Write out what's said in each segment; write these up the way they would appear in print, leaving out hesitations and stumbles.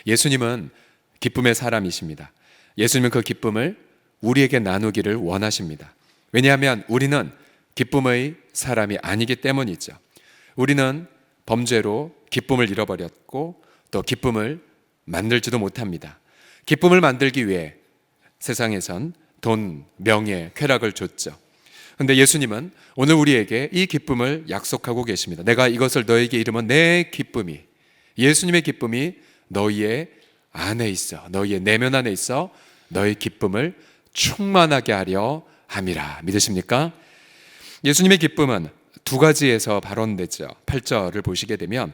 예수님은 기쁨의 사람이십니다. 예수님은 그 기쁨을 우리에게 나누기를 원하십니다. 왜냐하면 우리는 기쁨의 사람이 아니기 때문이죠. 우리는 범죄로 기쁨을 잃어버렸고 또 기쁨을 만들지도 못합니다. 기쁨을 만들기 위해 세상에선 돈, 명예, 쾌락을 줬죠. 그런데 예수님은 오늘 우리에게 이 기쁨을 약속하고 계십니다. 내가 이것을 너에게 이르면 내 기쁨이, 예수님의 기쁨이 너희의 안에 있어, 너희의 내면 안에 있어 너의 기쁨을 충만하게 하려 함이라. 믿으십니까? 예수님의 기쁨은 두 가지에서 발원되죠. 8절을 보시게 되면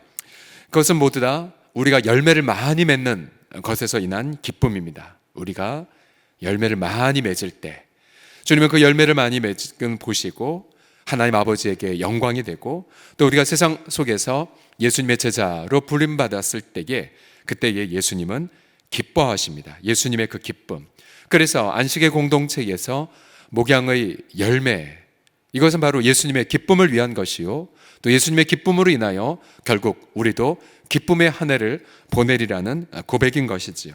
그것은 모두 다 우리가 열매를 많이 맺는 것에서 인한 기쁨입니다. 우리가 열매를 많이 맺을 때 주님은 그 열매를 많이 맺은 보시고 하나님 아버지에게 영광이 되고 또 우리가 세상 속에서 예수님의 제자로 부름받았을 때에 그때에 예수님은 기뻐하십니다. 예수님의 그 기쁨. 그래서 안식의 공동체에서 목양의 열매, 이것은 바로 예수님의 기쁨을 위한 것이요 또 예수님의 기쁨으로 인하여 결국 우리도 기쁨의 한 해를 보내리라는 고백인 것이지요.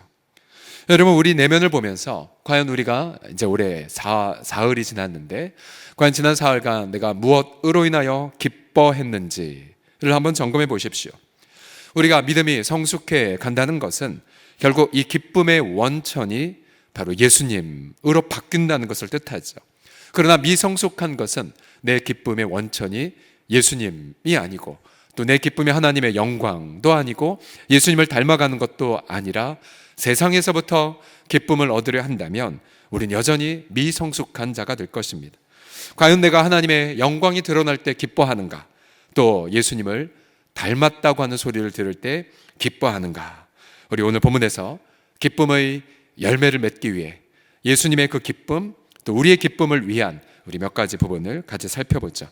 여러분, 우리 내면을 보면서 과연 우리가 이제 올해 사흘이 지났는데 과연 지난 사흘간 내가 무엇으로 인하여 기뻐했는지를 한번 점검해 보십시오. 우리가 믿음이 성숙해 간다는 것은 결국 이 기쁨의 원천이 바로 예수님으로 바뀐다는 것을 뜻하죠. 그러나 미성숙한 것은 내 기쁨의 원천이 예수님이 아니고 또 내 기쁨이 하나님의 영광도 아니고 예수님을 닮아가는 것도 아니라 세상에서부터 기쁨을 얻으려 한다면 우린 여전히 미성숙한 자가 될 것입니다. 과연 내가 하나님의 영광이 드러날 때 기뻐하는가? 또 예수님을 닮았다고 하는 소리를 들을 때 기뻐하는가? 우리 오늘 본문에서 기쁨의 열매를 맺기 위해 예수님의 그 기쁨, 또 우리의 기쁨을 위한 우리 몇 가지 부분을 같이 살펴보죠.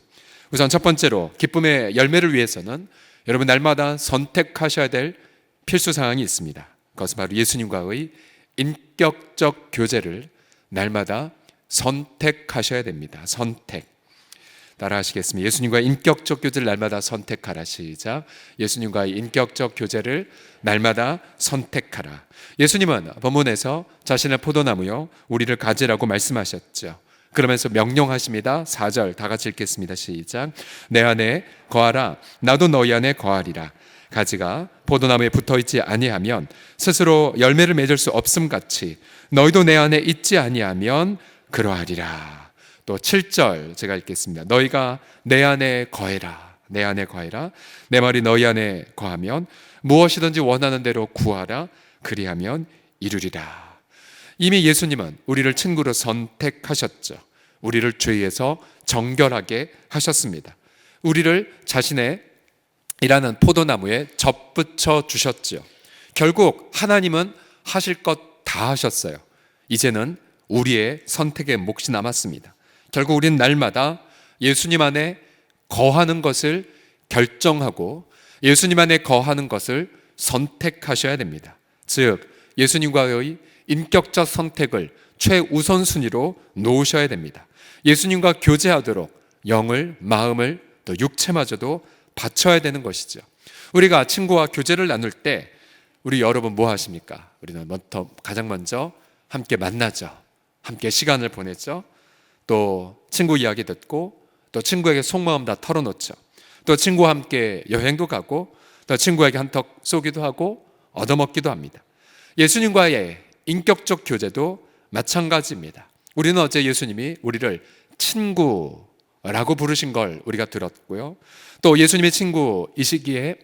우선 첫 번째로 기쁨의 열매를 위해서는 여러분 날마다 선택하셔야 될 필수 사항이 있습니다. 그것은 바로 예수님과의 인격적 교제를 날마다 선택하셔야 됩니다. 선택. 따라 하시겠습니다. 예수님과의 인격적 교제를 날마다 선택하라. 시작. 예수님과의 인격적 교제를 날마다 선택하라. 예수님은 본문에서 자신의 포도나무요 우리를 가지라고 말씀하셨죠. 그러면서 명령하십니다. 4절 다 같이 읽겠습니다. 시작. 내 안에 거하라. 나도 너희 안에 거하리라. 가지가 포도나무에 붙어있지 아니하면 스스로 열매를 맺을 수 없음같이 너희도 내 안에 있지 아니하면 그러하리라. 또 7절 제가 읽겠습니다. 너희가 내 안에 거해라. 내 안에 거해라. 내 말이 너희 안에 거하면 무엇이든지 원하는 대로 구하라. 그리하면 이루리라. 이미 예수님은 우리를 친구로 선택하셨죠. 우리를 죄에서 정결하게 하셨습니다. 우리를 자신의 이라는 포도나무에 접붙여 주셨죠. 결국 하나님은 하실 것 다 하셨어요. 이제는 우리의 선택의 몫이 남았습니다. 결국 우리는 날마다 예수님 안에 거하는 것을 결정하고 예수님 안에 거하는 것을 선택하셔야 됩니다. 즉 예수님과의 인격적 선택을 최우선순위로 놓으셔야 됩니다. 예수님과 교제하도록 영을, 마음을, 또 육체마저도 바쳐야 되는 것이죠. 우리가 친구와 교제를 나눌 때 우리 여러분 뭐 하십니까? 우리는 가장 먼저 함께 만나죠. 함께 시간을 보냈죠. 또 친구 이야기 듣고 또 친구에게 속마음 다 털어놓죠. 또 친구와 함께 여행도 가고 또 친구에게 한턱 쏘기도 하고 얻어먹기도 합니다. 예수님과의 인격적 교제도 마찬가지입니다. 우리는 어제 예수님이 우리를 친구라고 부르신 걸 우리가 들었고요. 또 예수님의 친구이시기에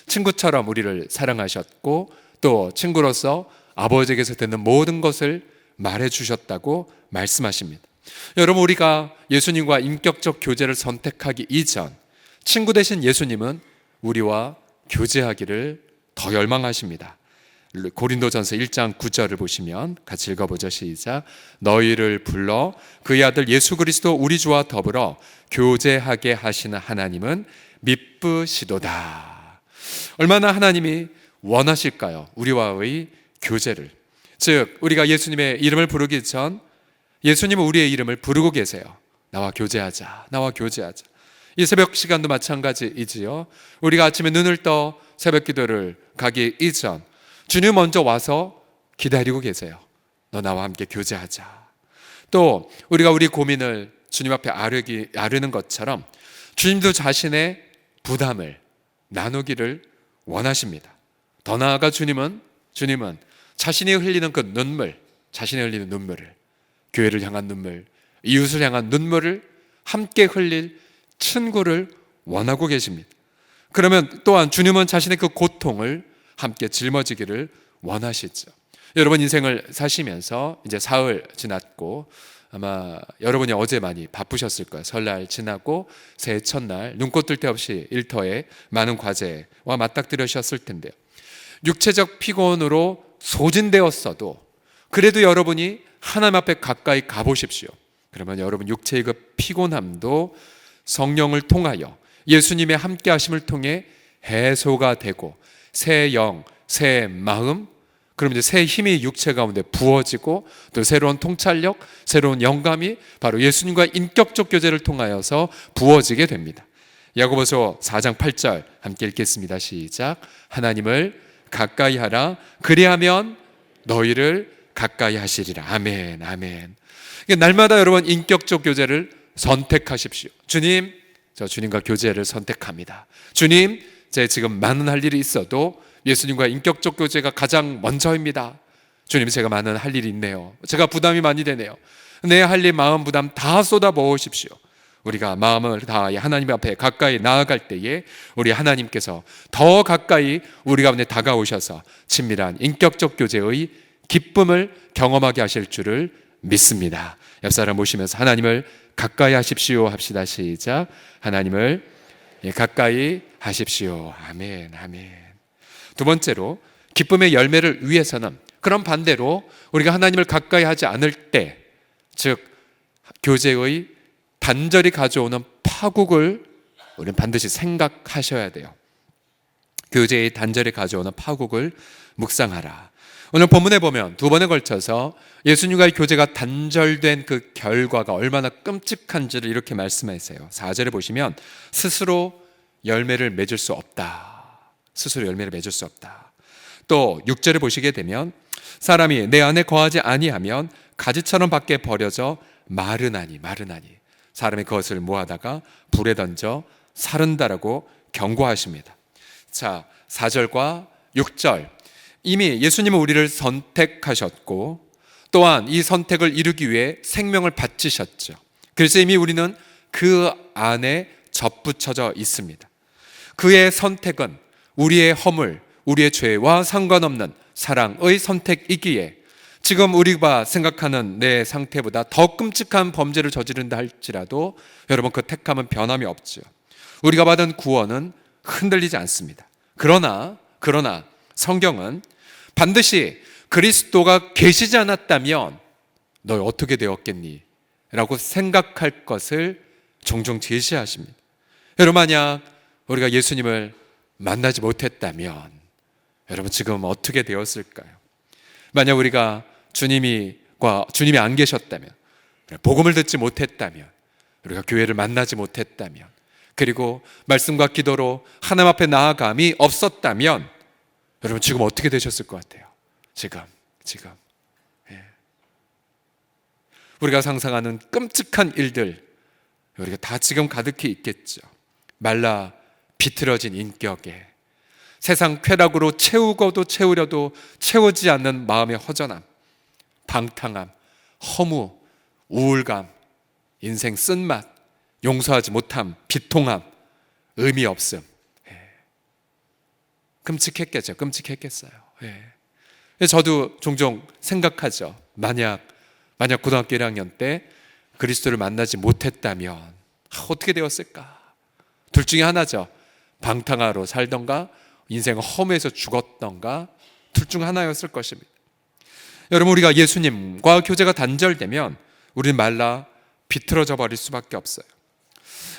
친구처럼 우리를 사랑하셨고 또 친구로서 아버지에게서 듣는 모든 것을 말해 주셨다고 말씀하십니다. 여러분, 우리가 예수님과 인격적 교제를 선택하기 이전 친구 되신 예수님은 우리와 교제하기를 더 열망하십니다. 고린도전서 1장 9절을 보시면 같이 읽어보죠. 시작. 너희를 불러 그의 아들 예수 그리스도 우리 주와 더불어 교제하게 하시는 하나님은 미쁘시도다. 얼마나 하나님이 원하실까요? 우리와의 교제를. 즉 우리가 예수님의 이름을 부르기 전 예수님은 우리의 이름을 부르고 계세요. 나와 교제하자. 나와 교제하자. 이 새벽 시간도 마찬가지이지요. 우리가 아침에 눈을 떠 새벽 기도를 가기 이전 주님 먼저 와서 기다리고 계세요. 너 나와 함께 교제하자. 또 우리가 우리 고민을 주님 앞에 아르는 것처럼 주님도 자신의 부담을 나누기를 원하십니다. 더 나아가 주님은 자신이 흘리는 그 눈물, 자신이 흘리는 눈물을, 교회를 향한 눈물, 이웃을 향한 눈물을 함께 흘릴 친구를 원하고 계십니다. 그러면 또한 주님은 자신의 그 고통을 함께 짊어지기를 원하시죠. 여러분 인생을 사시면서 이제 사흘 지났고 아마 여러분이 어제 많이 바쁘셨을 거예요. 설날 지나고 새해 첫날 눈꽃 뜰 데 없이 일터에 많은 과제와 맞닥뜨리셨을 텐데요. 육체적 피곤으로 소진되었어도 그래도 여러분이 하나님 앞에 가까이 가보십시오. 그러면 여러분 육체의 그 피곤함도 성령을 통하여 예수님의 함께 하심을 통해 해소가 되고 새 영, 새 마음, 그럼 이제 새 힘이 육체 가운데 부어지고 또 새로운 통찰력, 새로운 영감이 바로 예수님과 인격적 교제를 통하여서 부어지게 됩니다. 야고보서 4장 8절 함께 읽겠습니다. 시작. 하나님을 가까이 하라. 그리하면 너희를 가까이 하시리라. 아멘, 아멘. 날마다 여러분 인격적 교제를 선택하십시오. 주님, 저 주님과 교제를 선택합니다. 주님, 제 지금 많은 할 일이 있어도 예수님과 인격적 교제가 가장 먼저입니다. 주님, 제가 많은 할 일이 있네요. 제가 부담이 많이 되네요. 내 할 일, 마음 부담 다 쏟아 부으십시오. 우리가 마음을 다하여 하나님 앞에 가까이 나아갈 때에 우리 하나님께서 더 가까이 우리 가운데 다가오셔서 친밀한 인격적 교제의 기쁨을 경험하게 하실 줄을 믿습니다. 옆사람 모시면서 하나님을 가까이 하십시오 합시다. 시작. 하나님을 가까이 하십시오. 아멘, 아멘. 두 번째로 기쁨의 열매를 위해서는 그런 반대로 우리가 하나님을 가까이 하지 않을 때, 즉 교제의 단절이 가져오는 파국을 우리는 반드시 생각하셔야 돼요. 교제의 단절이 가져오는 파국을 묵상하라. 오늘 본문에 보면 두 번에 걸쳐서 예수님과의 교제가 단절된 그 결과가 얼마나 끔찍한지를 이렇게 말씀하세요. 4절에 보시면 스스로 열매를 맺을 수 없다. 스스로 열매를 맺을 수 없다. 또 6절에 보시게 되면 사람이 내 안에 거하지 아니하면 가지처럼 밖에 버려져 마르나니 사람이 그것을 모아다가 불에 던져 사른다라고 경고하십니다. 자, 4절과 6절 이미 예수님은 우리를 선택하셨고 또한 이 선택을 이루기 위해 생명을 바치셨죠. 그래서 이미 우리는 그 안에 접붙여져 있습니다. 그의 선택은 우리의 허물, 우리의 죄와 상관없는 사랑의 선택이기에 지금 우리가 생각하는 내 상태보다 더 끔찍한 범죄를 저지른다 할지라도 여러분 그 택함은 변함이 없죠. 우리가 받은 구원은 흔들리지 않습니다. 그러나 성경은 반드시 그리스도가 계시지 않았다면 너 어떻게 되었겠니? 라고 생각할 것을 종종 제시하십니다. 여러분 만약 우리가 예수님을 만나지 못했다면 여러분 지금 어떻게 되었을까요? 만약 우리가 주님이 안 계셨다면, 복음을 듣지 못했다면, 우리가 교회를 만나지 못했다면, 그리고 말씀과 기도로 하나님 앞에 나아감이 없었다면 여러분 지금 어떻게 되셨을 것 같아요? 지금 예. 우리가 상상하는 끔찍한 일들 우리가 다 지금 가득히 있겠죠. 말라 비틀어진 인격에 세상 쾌락으로 채우고도 채우려도 채우지 않는 마음의 허전함, 방탕함, 허무, 우울감, 인생 쓴맛, 용서하지 못함, 비통함, 의미 없음. 끔찍했겠어요. 저도 종종 생각하죠. 만약 고등학교 1학년 때 그리스도를 만나지 못했다면 어떻게 되었을까? 둘 중에 하나죠. 방탕하로 살던가 인생 허무해서 죽었던가 둘 중 하나였을 것입니다. 여러분 우리가 예수님과 교제가 단절되면 우리는 말라 비틀어져 버릴 수밖에 없어요.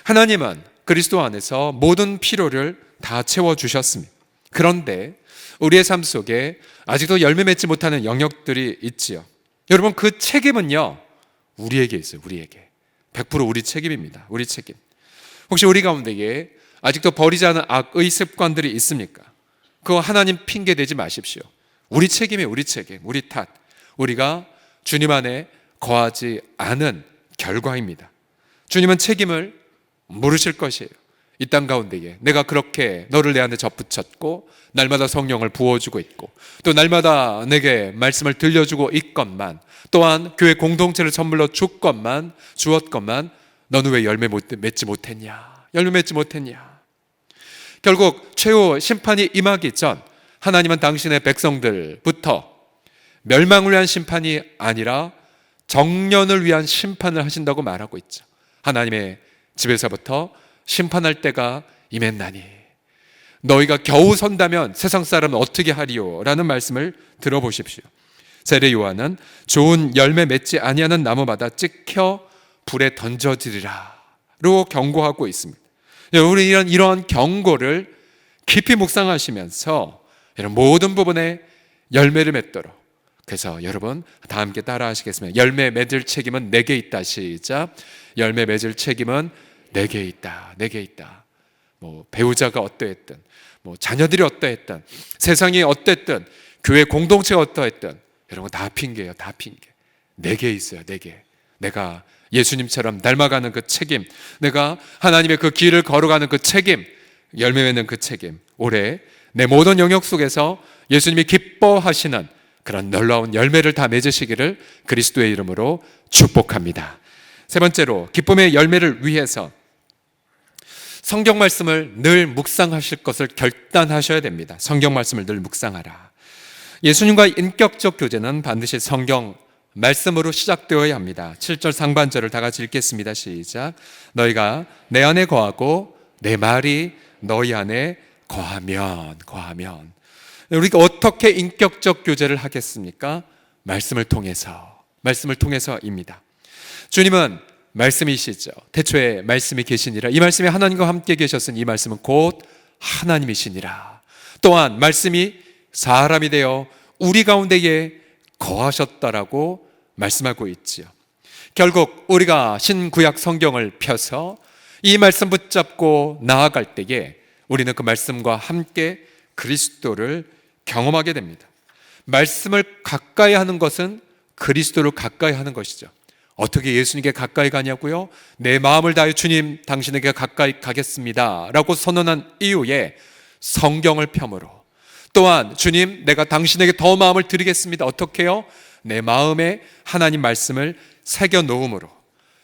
하나님은 그리스도 안에서 모든 필요를 다 채워주셨습니다. 그런데 우리의 삶 속에 아직도 열매 맺지 못하는 영역들이 있지요. 여러분 그 책임은요 우리에게 있어요. 우리에게 100% 우리 책임입니다. 우리 책임. 혹시 우리 가운데에 아직도 버리지 않은 악의 습관들이 있습니까? 그거 하나님 핑계 대지 마십시오. 우리 책임이에요. 우리 책임, 우리 탓. 우리가 주님 안에 거하지 않은 결과입니다. 주님은 책임을 물으실 것이에요. 이 땅 가운데에 내가 그렇게 너를 내 안에 접붙였고 날마다 성령을 부어주고 있고 또 날마다 내게 말씀을 들려주고 있건만, 또한 교회 공동체를 선물로 주었건만 너는 왜 열매 맺지 못했냐? 열매 맺지 못했냐? 결국 최후 심판이 임하기 전 하나님은 당신의 백성들부터 멸망을 위한 심판이 아니라 정년을 위한 심판을 하신다고 말하고 있죠. 하나님의 집에서부터 심판할 때가 임했나니 너희가 겨우 선다면 세상 사람은 어떻게 하리요? 라는 말씀을 들어보십시오. 세례 요한은 좋은 열매 맺지 아니하는 나무마다 찍혀 불에 던져지리라 로 경고하고 있습니다. 우리 이런 경고를 깊이 묵상하시면서 이런 모든 부분에 열매를 맺도록, 그래서 여러분 다 함께 따라 하시겠습니다. 열매 맺을 책임은 내게 있다. 시작. 열매 맺을 책임은 내게 있다. 내게 있다. 뭐 배우자가 어떠했든, 뭐 자녀들이 어떠했든, 세상이 어땠든, 교회 공동체가 어떠했든, 여러분 다 핑계예요. 다 핑계. 내게 있어요. 내게. 내가 예수님처럼 닮아가는 그 책임, 내가 하나님의 그 길을 걸어가는 그 책임, 열매 맺는 그 책임, 올해 내 모든 영역 속에서 예수님이 기뻐하시는 그런 놀라운 열매를 다 맺으시기를 그리스도의 이름으로 축복합니다. 세 번째로, 기쁨의 열매를 위해서 성경 말씀을 늘 묵상하실 것을 결단하셔야 됩니다. 성경 말씀을 늘 묵상하라. 예수님과의 인격적 교제는 반드시 성경 말씀으로 시작되어야 합니다. 7절 상반절을 다 같이 읽겠습니다. 시작. 너희가 내 안에 거하고 내 말이 너희 안에 거하면. 우리가 어떻게 인격적 교제를 하겠습니까? 말씀을 통해서입니다. 주님은 말씀이시죠. 태초에 말씀이 계시니라. 이 말씀이 하나님과 함께 계셨으니 이 말씀은 곧 하나님이시니라. 또한 말씀이 사람이 되어 우리 가운데에 거하셨다라고 말씀하고 있지요. 결국 우리가 신구약 성경을 펴서 이 말씀 붙잡고 나아갈 때에 우리는 그 말씀과 함께 그리스도를 경험하게 됩니다. 말씀을 가까이 하는 것은 그리스도를 가까이 하는 것이죠. 어떻게 예수님께 가까이 가냐고요? 내 마음을 다해 주님 당신에게 가까이 가겠습니다 라고 선언한 이후에 성경을 펴므로, 또한 주님 내가 당신에게 더 마음을 드리겠습니다. 어떻게 해요? 내 마음에 하나님 말씀을 새겨 놓음으로,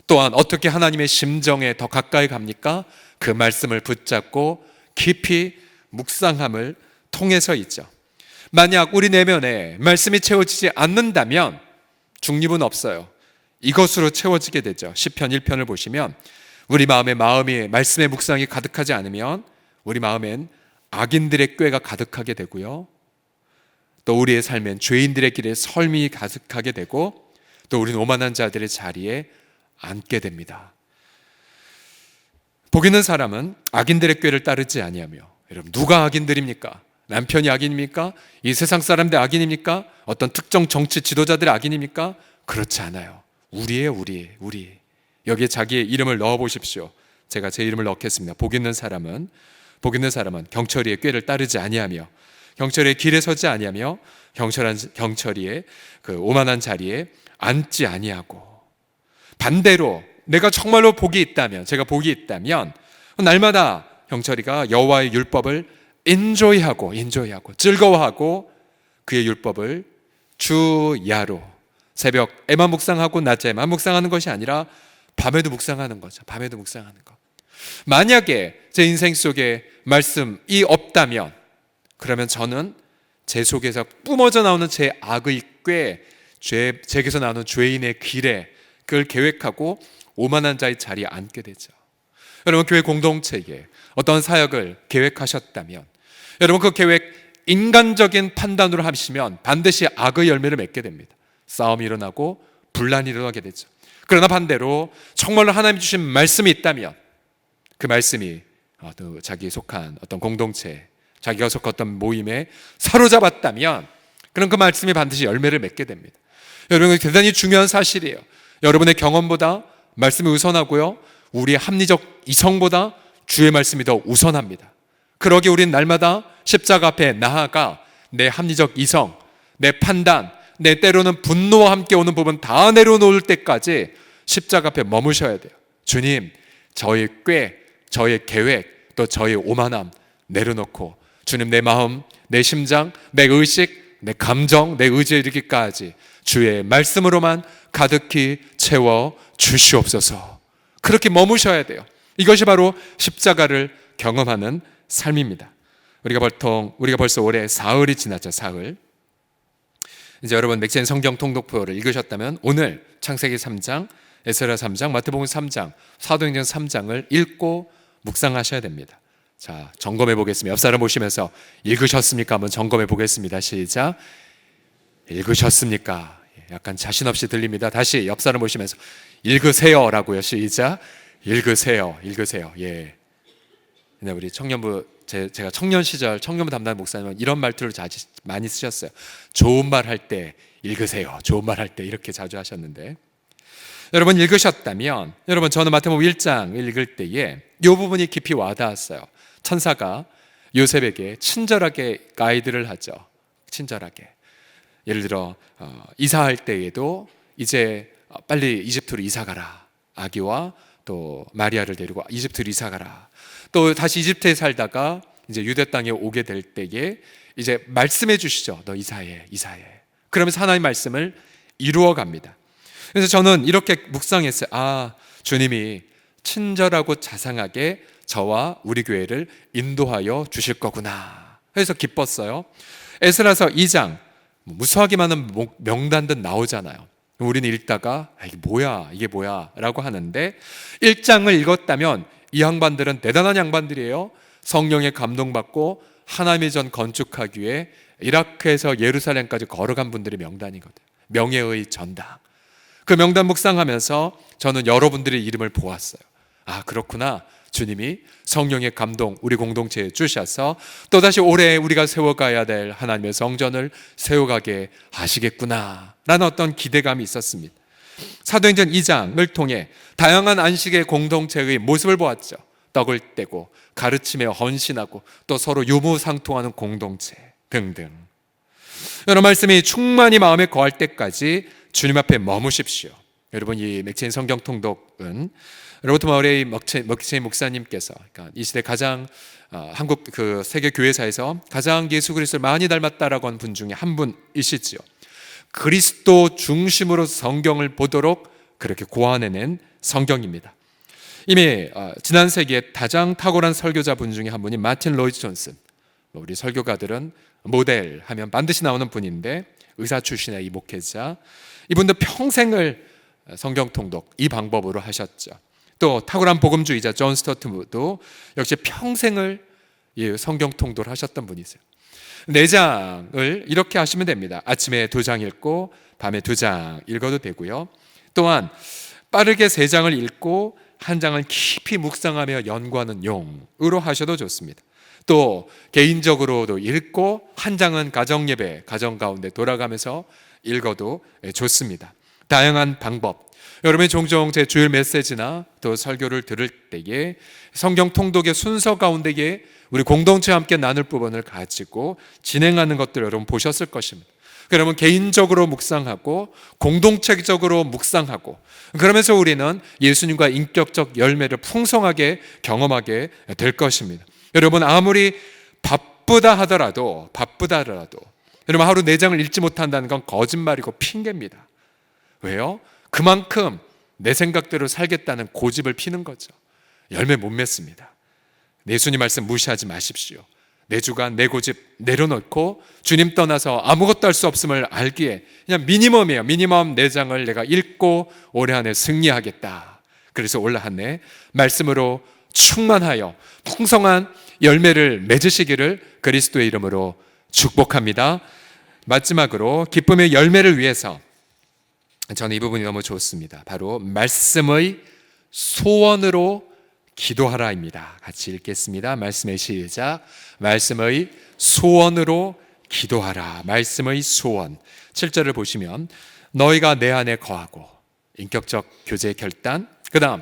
또한 어떻게 하나님의 심정에 더 가까이 갑니까? 그 말씀을 붙잡고 깊이 묵상함을 통해서 있죠. 만약 우리 내면에 말씀이 채워지지 않는다면 중립은 없어요. 이것으로 채워지게 되죠. 시편 1편을 보시면 우리 마음이 말씀의 묵상이 가득하지 않으면 우리 마음엔 악인들의 꾀가 가득하게 되고요, 또 우리의 삶엔 죄인들의 길에 설미 가득하게 되고, 또 우리는 오만한 자들의 자리에 앉게 됩니다. 복 있는 사람은 악인들의 꾀를 따르지 아니하며. 여러분, 누가 악인들입니까? 남편이 악인입니까? 이 세상 사람들 악인입니까? 어떤 특정 정치 지도자들의 악인입니까? 그렇지 않아요. 우리예요. 우리. 여기에 자기의 이름을 넣어 보십시오. 제가 제 이름을 넣겠습니다. 복 있는 사람은 경철이의 꾀를 따르지 아니하며, 경철이의 길에 서지 아니하며, 경철이의 그 오만한 자리에 앉지 아니하고. 반대로 내가 정말로 제가 복이 있다면 날마다 경철이가 여호와의 율법을 인조이하고 즐거워하고 그의 율법을 주야로 새벽에만 묵상하고 낮에만 묵상하는 것이 아니라 밤에도 묵상하는 거죠. 만약에 제 인생 속에 말씀이 없다면, 그러면 저는 제 속에서 뿜어져 나오는 제 악의 꾀, 제게서 나오는 죄인의 길에 그걸 계획하고 오만한 자의 자리에 앉게 되죠. 여러분, 교회 공동체에 어떤 사역을 계획하셨다면, 여러분 그 계획 인간적인 판단으로 하시면 반드시 악의 열매를 맺게 됩니다. 싸움이 일어나고 분란이 일어나게 되죠. 그러나 반대로 정말로 하나님 주신 말씀이 있다면, 그 말씀이 자기 속한 어떤 공동체, 자기가 속한 어떤 모임에 사로잡았다면, 그럼 그 말씀이 반드시 열매를 맺게 됩니다. 여러분, 대단히 중요한 사실이에요. 여러분의 경험보다 말씀이 우선하고요, 우리의 합리적 이성보다 주의 말씀이 더 우선합니다. 그러기에 우리는 날마다 십자가 앞에 나아가 내 합리적 이성, 내 판단, 내 때로는 분노와 함께 오는 부분 다 내려놓을 때까지 십자가 앞에 머무셔야 돼요. 주님, 저의 꾀, 저의 계획, 또 저의 오만함 내려놓고 주님, 내 마음, 내 심장, 내 의식, 내 감정, 내 의지에 이르기까지 주의 말씀으로만 가득히 채워 주시옵소서. 그렇게 머무셔야 돼요. 이것이 바로 십자가를 경험하는 삶입니다. 우리가 벌써 올해 사흘이 지났죠. 사흘. 이제 여러분 맥시앤 성경 통독표를 읽으셨다면 오늘 창세기 3장, 에스라 3장, 마태복음 3장, 사도행전 3장을 읽고 묵상하셔야 됩니다. 자, 점검해 보겠습니다. 옆 사람 보시면서 읽으셨습니까? 한번 점검해 보겠습니다. 시작. 읽으셨습니까? 약간 자신 없이 들립니다. 다시 옆 사람 보시면서 읽으세요라고요. 시작. 읽으세요. 예. 우리 청년부, 제가 청년 시절 청년부 담당 목사님은 이런 말투를 많이 쓰셨어요. 좋은 말 할 때 읽으세요. 좋은 말 할 때 이렇게 자주 하셨는데, 여러분 읽으셨다면, 여러분 저는 마태복음 1장 읽을 때에 이 부분이 깊이 와닿았어요. 천사가 요셉에게 친절하게 가이드를 하죠. 친절하게. 예를 들어 이사할 때에도 이제 빨리 이집트로 이사가라. 아기와 또 마리아를 데리고 이집트로 이사가라. 또 다시 이집트에 살다가 이제 유대 땅에 오게 될 때에 이제 말씀해 주시죠. 너 이사해. 그러면서 하나님의 말씀을 이루어 갑니다. 그래서 저는 이렇게 묵상했어요. 아, 주님이 친절하고 자상하게 저와 우리 교회를 인도하여 주실 거구나. 그래서 기뻤어요. 에스라서 2장 무수하게 많은 명단들 나오잖아요. 우리는 읽다가 이게 뭐야 라고 하는데, 1장을 읽었다면 이 양반들은 대단한 양반들이에요. 성령에 감동받고 하나님의 전 건축하기 위해 이라크에서 예루살렘까지 걸어간 분들의 명단이거든요. 명예의 전당. 그 명단 묵상하면서 저는 여러분들의 이름을 보았어요. 아, 그렇구나. 주님이 성령의 감동 우리 공동체에 주셔서 또다시 올해 우리가 세워가야 될 하나님의 성전을 세워가게 하시겠구나 라는 어떤 기대감이 있었습니다. 사도행전 2장을 통해 다양한 안식의 공동체의 모습을 보았죠. 떡을 떼고 가르침에 헌신하고 또 서로 유무상통하는 공동체 등등. 여러 말씀이 충만히 마음에 거할 때까지 주님 앞에 머무십시오. 여러분, 이 맥체인 성경 통독은 로버트 머레이 맥체인 목사님께서, 그러니까 이 시대 가장 한국 세계 교회사에서 가장 예수 그리스도를 많이 닮았다라고 하는 분 중에 한 분이시지요. 그리스도 중심으로 성경을 보도록 그렇게 고안해낸 성경입니다. 이미 지난 세기에 가장 탁월한 설교자분 중에 한 분이 마틴 로이드 존슨. 우리 설교가들은 모델 하면 반드시 나오는 분인데, 의사 출신의 이 목회자, 이분도 평생을 성경 통독 이 방법으로 하셨죠. 또 탁월한 복음주의자 존 스토트도 역시 평생을 성경 통독을 하셨던 분이세요. 4장을 이렇게 하시면 됩니다. 아침에 2장 읽고 밤에 2장 읽어도 되고요. 또한 빠르게 3장을 읽고 1장은 깊이 묵상하며 연구하는 용으로 하셔도 좋습니다. 또 개인적으로도 읽고 1장은 가정예배, 가정 가운데 돌아가면서 읽어도 좋습니다. 다양한 방법. 여러분이 종종 제 주일 메시지나 또 설교를 들을 때에 성경 통독의 순서 가운데에 우리 공동체와 함께 나눌 부분을 가지고 진행하는 것들을 여러분 보셨을 것입니다. 그러면 개인적으로 묵상하고 공동체적으로 묵상하고, 그러면서 우리는 예수님과 인격적 열매를 풍성하게 경험하게 될 것입니다. 여러분, 아무리 바쁘다 하더라도 여러분 하루 4장을 읽지 못한다는 건 거짓말이고 핑계입니다. 왜요? 그만큼 내 생각대로 살겠다는 고집을 피는 거죠. 열매 못 맺습니다. 예수님 말씀 무시하지 마십시오. 내 주관, 내 고집 내려놓고 주님 떠나서 아무것도 할 수 없음을 알기에 그냥 미니멈이에요. 미니멈 4장을 내가 읽고 올해 한 해 승리하겠다. 그래서 올 한 해 말씀으로 충만하여 풍성한 열매를 맺으시기를 그리스도의 이름으로 축복합니다. 마지막으로 기쁨의 열매를 위해서 저는 이 부분이 너무 좋습니다. 바로 말씀의 소원으로 기도하라입니다. 같이 읽겠습니다. 말씀의 시작. 말씀의 소원으로 기도하라. 말씀의 소원. 7절을 보시면 너희가 내 안에 거하고, 인격적 교제의 결단. 그 다음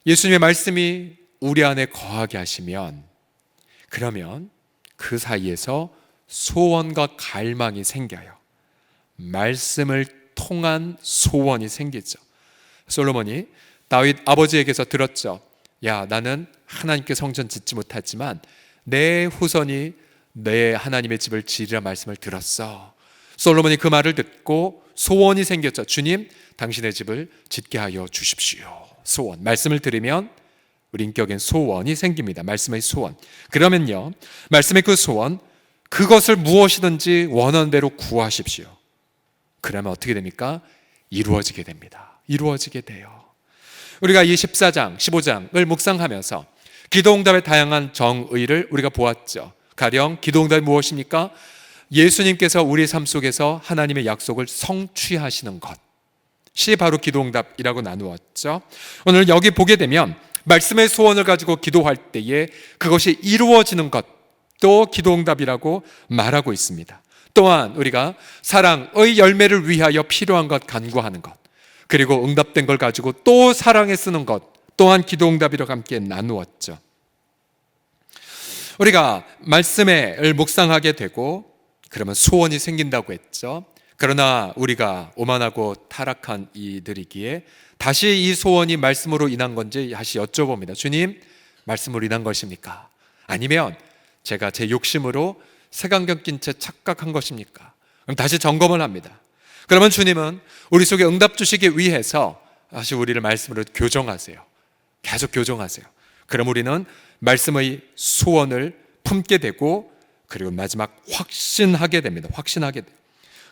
예수님의 말씀이 우리 안에 거하게 하시면, 그러면 그 사이에서 소원과 갈망이 생겨요. 말씀을 통한 소원이 생기죠. 솔로몬이 다윗 아버지에게서 들었죠. 야, 나는 하나님께 성전 짓지 못하지만 내 후손이 내 하나님의 집을 지으리라 말씀을 들었어. 솔로몬이 그 말을 듣고 소원이 생겼죠. 주님, 당신의 집을 짓게 하여 주십시오. 소원, 말씀을 들으면 우리 인격엔 소원이 생깁니다. 말씀의 소원. 그러면요, 말씀의 그 소원, 그것을 무엇이든지 원하는 대로 구하십시오. 그러면 어떻게 됩니까? 이루어지게 됩니다. 이루어지게 돼요. 우리가 이 14장, 15장을 묵상하면서 기도응답의 다양한 정의를 우리가 보았죠. 가령 기도응답이 무엇입니까? 예수님께서 우리 삶 속에서 하나님의 약속을 성취하시는 것이 바로 기도응답이라고 나누었죠. 오늘 여기 보게 되면 말씀의 소원을 가지고 기도할 때에 그것이 이루어지는 것도 기도응답이라고 말하고 있습니다. 또한 우리가 사랑의 열매를 위하여 필요한 것 간구하는 것, 그리고 응답된 걸 가지고 또 사랑에 쓰는 것 또한 기도응답이라고 함께 나누었죠. 우리가 말씀을 묵상하게 되고 그러면 소원이 생긴다고 했죠. 그러나 우리가 오만하고 타락한 이들이기에 다시 이 소원이 말씀으로 인한 건지 다시 여쭤봅니다. 주님, 말씀으로 인한 것입니까? 아니면 제가 제 욕심으로 색안경 낀 채 착각한 것입니까? 그럼 다시 점검을 합니다. 그러면 주님은 우리 속에 응답 주시기 위해서 다시 우리를 말씀으로 교정하세요. 계속 교정하세요. 그럼 우리는 말씀의 소원을 품게 되고 그리고 마지막 확신하게 됩니다. 확신하게 돼요.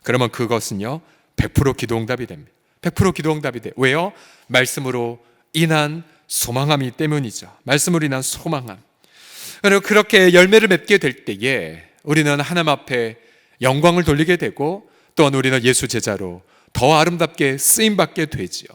그러면 그것은요 100% 기도응답이 됩니다. 100% 기도응답이 돼요. 왜요? 말씀으로 인한 소망함이 때문이죠. 말씀으로 인한 소망함. 그리고 그렇게 열매를 맺게 될 때에 우리는 하나님 앞에 영광을 돌리게 되고 또한 우리는 예수 제자로 더 아름답게 쓰임받게 되지요.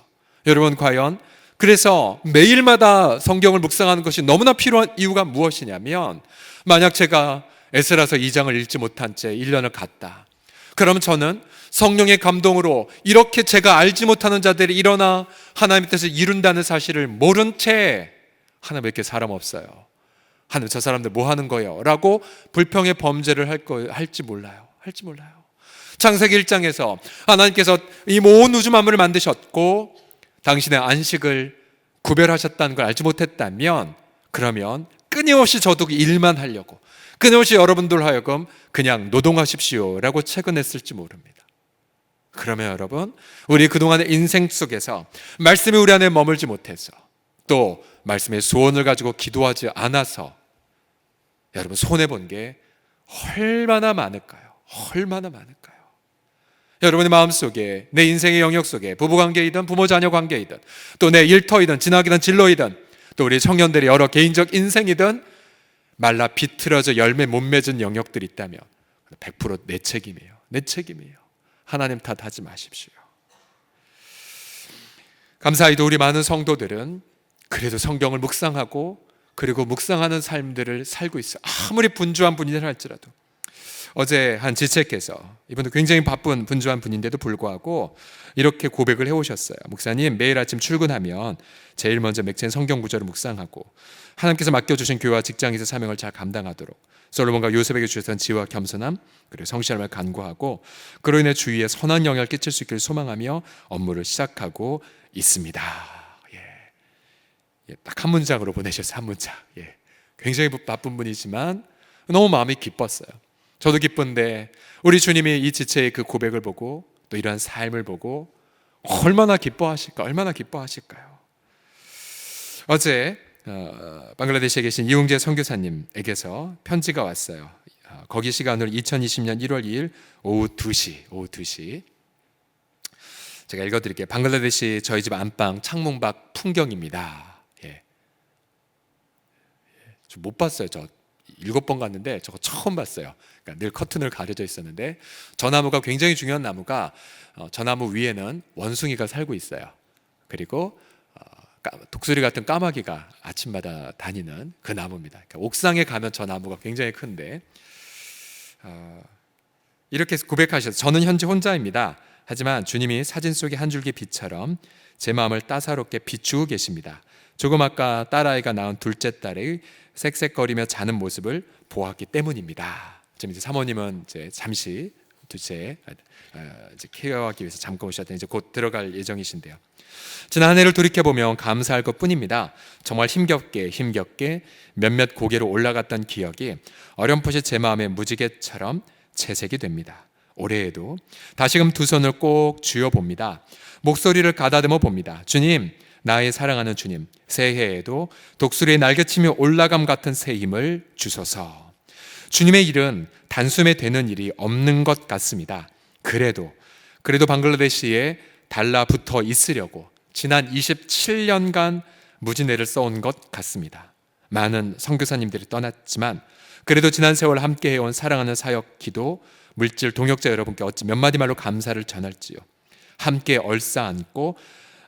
여러분, 과연 그래서 매일마다 성경을 묵상하는 것이 너무나 필요한 이유가 무엇이냐면, 만약 제가 에스라서 2장을 읽지 못한 채 1년을 갔다, 그러면 저는 성령의 감동으로 이렇게 제가 알지 못하는 자들이 일어나 하나님의 뜻을 이룬다는 사실을 모른 채 하나님, 이렇게 사람 없어요, 하나님 저 사람들 뭐 하는 거예요? 라고 불평의 범죄를 할지 몰라요. 창세기 1장에서 하나님께서 이 온 우주 만물을 만드셨고 당신의 안식을 구별하셨다는 걸 알지 못했다면, 그러면 끊임없이 저도 일만 하려고, 끊임없이 여러분들 하여금 그냥 노동하십시오 라고 채근했을지 모릅니다. 그러면 여러분, 우리 그동안의 인생 속에서 말씀이 우리 안에 머물지 못해서, 또 말씀의 소원을 가지고 기도하지 않아서 여러분 손해본 게 얼마나 많을까요? 얼마나 많을까요? 여러분의 마음속에, 내 인생의 영역 속에, 부부관계이든 부모자녀 관계이든 또 내 일터이든 진학이든 진로이든 또 우리 청년들의 여러 개인적 인생이든 말라 비틀어져 열매 못 맺은 영역들이 있다면 100% 내 책임이에요. 내 책임이에요. 하나님 탓하지 마십시오. 감사히도 우리 많은 성도들은 그래도 성경을 묵상하고 그리고 묵상하는 삶들을 살고 있어요. 아무리 분주한 분이라 할지라도. 어제 한 지체께서, 이분도 굉장히 바쁜 분주한 분인데도 불구하고 이렇게 고백을 해오셨어요. 목사님, 매일 아침 출근하면 제일 먼저 맺힌 성경 구절을 묵상하고 하나님께서 맡겨주신 교회와 직장에서 사명을 잘 감당하도록 솔로몬과 요셉에게 주셨던 지혜와 겸손함 그리고 성실함을 간구하고 그로 인해 주위에 선한 영향을 끼칠 수 있기를 소망하며 업무를 시작하고 있습니다. 딱 한 문장으로 보내셨어요. 한 문장. 굉장히 바쁜 분이지만 너무 마음이 기뻤어요. 저도 기쁜데 우리 주님이 이 지체의 그 고백을 보고 또 이러한 삶을 보고 얼마나 기뻐하실까, 얼마나 기뻐하실까요? 어제 방글라데시에 계신 이웅재 선교사님에게서 편지가 왔어요. 거기 시간으로 2020년 1월 2일 오후 2시 제가 읽어드릴게요. 방글라데시 저희 집 안방 창문 밖 풍경입니다. 저 못 봤어요. 저 7번 갔는데 저거 처음 봤어요. 그러니까 늘 커튼을 가려져 있었는데, 저 나무가 굉장히 중요한 나무가, 저 나무 위에는 원숭이가 살고 있어요. 그리고 독수리 같은 까마귀가 아침마다 다니는 그 나무입니다. 그러니까 옥상에 가면 저 나무가 굉장히 큰데, 이렇게 고백하셨어요. 저는 현재 혼자입니다. 하지만 주님이 사진 속의 한 줄기 빛처럼 제 마음을 따사롭게 비추고 계십니다. 조금 아까 딸아이가 낳은 둘째 딸의 색색거리며 자는 모습을 보았기 때문입니다. 지금 이제 사모님은 이제 잠시 둘째 이제 케어하기 위해서 잠깐 오셨더니 이제 곧 들어갈 예정이신데요. 지난 한 해를 돌이켜보면 감사할 것뿐입니다. 정말 힘겹게 몇몇 고개로 올라갔던 기억이 어렴풋이 제 마음에 무지개처럼 채색이 됩니다. 올해에도 다시금 두 손을 꼭 쥐어봅니다. 목소리를 가다듬어 봅니다. 주님, 나의 사랑하는 주님, 새해에도 독수리의 날개치며 올라감 같은 새 힘을 주소서. 주님의 일은 단숨에 되는 일이 없는 것 같습니다. 그래도 방글라데시에 달라붙어 있으려고 지난 27년간 무진애를 써온 것 같습니다. 많은 선교사님들이 떠났지만 그래도 지난 세월 함께 해온 사랑하는 사역 기도 물질 동역자 여러분께 어찌 몇 마디 말로 감사를 전할지요. 함께 얼싸안고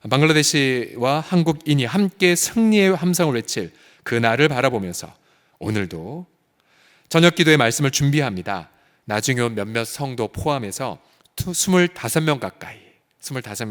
방글라데시와 한국인이 함께 승리의 함성을 외칠 그 날을 바라보면서 오늘도 저녁 기도의 말씀을 준비합니다. 나중에 온 몇몇 성도 포함해서 25명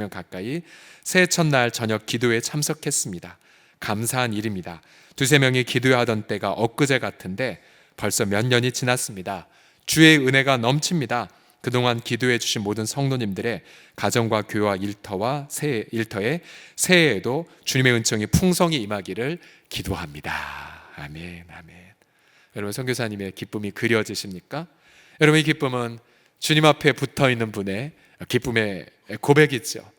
가까이 새해 첫날 저녁 기도에 참석했습니다. 감사한 일입니다. 두세 명이 기도하던 때가 엊그제 같은데 벌써 몇 년이 지났습니다. 주의 은혜가 넘칩니다. 그동안 기도해 주신 모든 성도님들의 가정과 교회와 일터에 새해에도 주님의 은총이 풍성히 임하기를 기도합니다. 아멘. 여러분, 선교사님의 기쁨이 그려지십니까? 여러분, 이 기쁨은 주님 앞에 붙어있는 분의 기쁨의 고백이죠.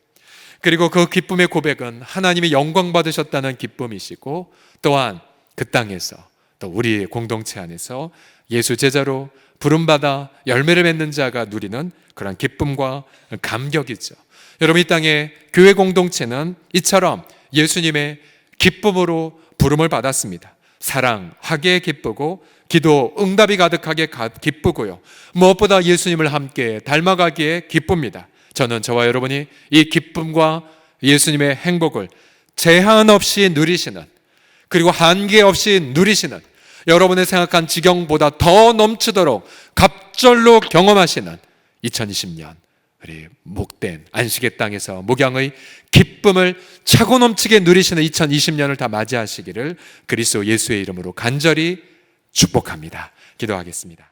그리고 그 기쁨의 고백은 하나님이 영광 받으셨다는 기쁨이시고, 또한 그 땅에서 또 우리 공동체 안에서 예수 제자로 부름받아 열매를 맺는 자가 누리는 그런 기쁨과 감격이죠. 여러분, 이 땅의 교회 공동체는 이처럼 예수님의 기쁨으로 부름을 받았습니다. 사랑하게 기쁘고 기도 응답이 가득하게 기쁘고요, 무엇보다 예수님을 함께 닮아가기에 기쁩니다. 저는 저와 여러분이 이 기쁨과 예수님의 행복을 제한 없이 누리시는, 그리고 한계 없이 누리시는, 여러분의 생각한 지경보다 더 넘치도록 갑절로 경험하시는 2020년 우리 목된 안식의 땅에서 목양의 기쁨을 차고 넘치게 누리시는 2020년을 다 맞이하시기를 그리스도 예수의 이름으로 간절히 축복합니다. 기도하겠습니다.